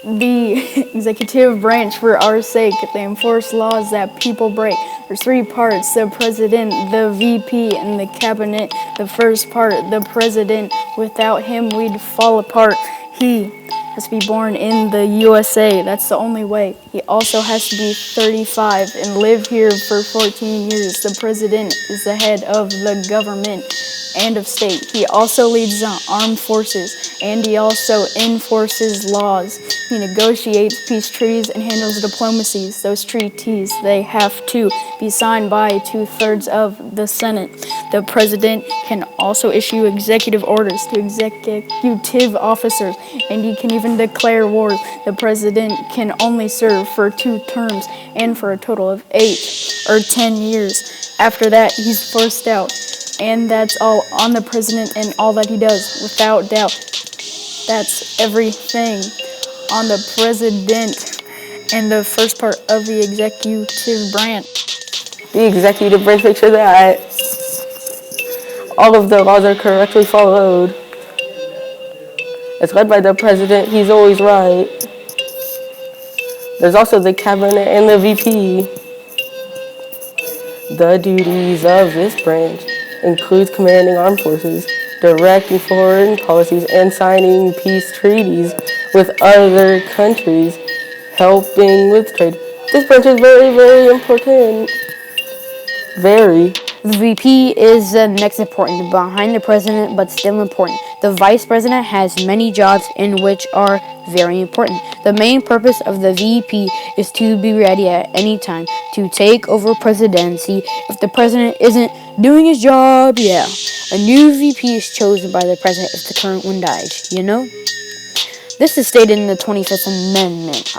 The executive branch, for our sake, they enforce laws that people break. There's three parts: the president, the VP, and the cabinet. The first part, the president. Without him, we'd fall apart. He has to be born in the USA. That's the only way. He also has to be 35 and live here for 14 years. The president is the head of the government and of state. He also leads the armed forces, and he also enforces laws. He negotiates peace treaties and handles diplomacies. Those treaties, they have to be signed by 2/3 of the Senate. The president can also issue executive orders to executive officers, and he can even declare wars. The president can only serve for 2 terms and for a total of 8 or 10 years. After that, he's forced out. And that's all on the president and all that he does, without doubt. That's everything on the president and the first part of the executive branch. The executive branch makes sure that all of the laws are correctly followed. It's led by the president. He's always right. There's also the cabinet and the VP. The duties of this branch includes commanding armed forces, directing foreign policies, and signing peace treaties with other countries, helping with trade. This branch is very, very important. Very. The VP is the next important, behind the president, but still important. The vice president has many jobs in which are very important. The main purpose of the VP is to be ready at any time to take over presidency if the president isn't doing his job. Yeah, a new VP is chosen by the president if the current one dies, you know? This is stated in the 25th Amendment.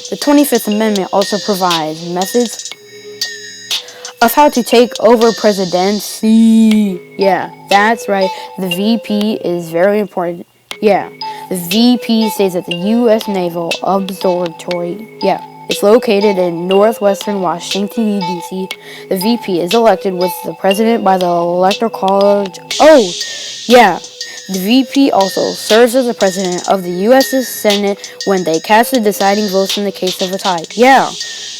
The 25th Amendment also provides methods of how to take over presidency. Yeah, that's right. The VP is very important. Yeah, the VP stays at the U.S. Naval Observatory. Yeah, it's located in northwestern Washington, D.C. The VP is elected with the president by the Electoral College. Oh, yeah. The VP also serves as the president of the U.S. Senate when they cast the deciding votes in the case of a tie. Yeah.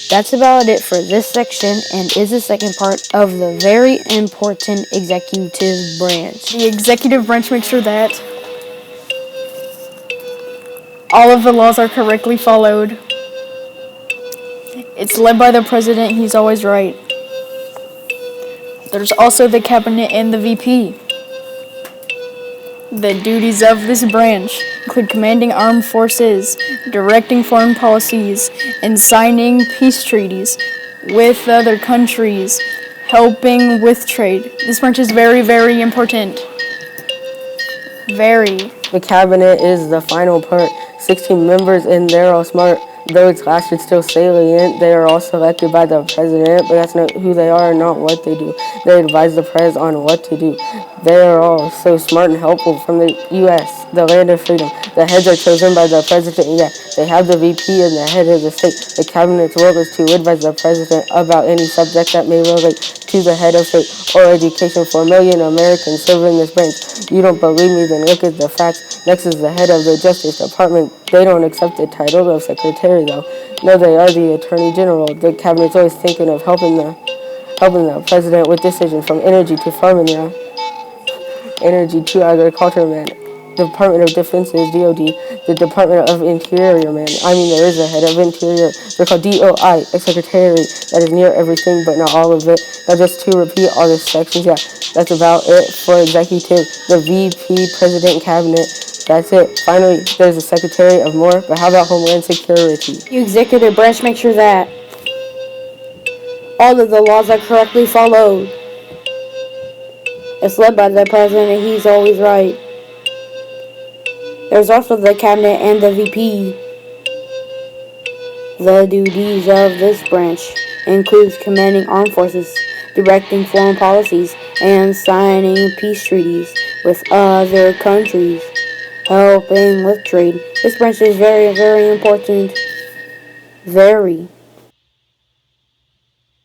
That's about it for this section and is the second part of the very important executive branch. The executive branch makes sure that all of the laws are correctly followed. It's led by the president. He's always right. There's also the cabinet and the VP. The duties of this branch include commanding armed forces, directing foreign policies, and signing peace treaties with other countries, helping with trade. This branch is very, very important. Very. The cabinet is the final part. 16 members, and they're all smart. Though its last is still salient, they are all selected by the president, but that's not who they are, not what they do. They advise the prez on what to do. They are all so smart and helpful. From the U.S., the land of freedom. The heads are chosen by the president, yeah. They have the VP and the head of the state. The cabinet's role is to advise the president about any subject that may relate to the head of state or education. 4 million Americans serving this branch. You don't believe me? Then look at the facts. Next is the head of the Justice Department. They don't accept the title of secretary, though. No, they are the Attorney General. The cabinet's always thinking of helping the president with decisions from energy to farming, yeah. Energy to agriculture, man. The Department of Defense is DOD. The Department of Interior, man. There is a head of Interior. They're called DOI, a secretary that is near everything, but not all of it. Now, just to repeat all the sections, yeah, that's about it for executive, the VP, president, cabinet. That's it. Finally, there's a secretary of more, but how about Homeland Security? The executive branch makes sure that all of the laws are correctly followed. It's led by the president, and he's always right. There's also the cabinet and the VP. The duties of this branch includes commanding armed forces, directing foreign policies, and signing peace treaties with other countries, helping with trade. This branch is very, very important. Very.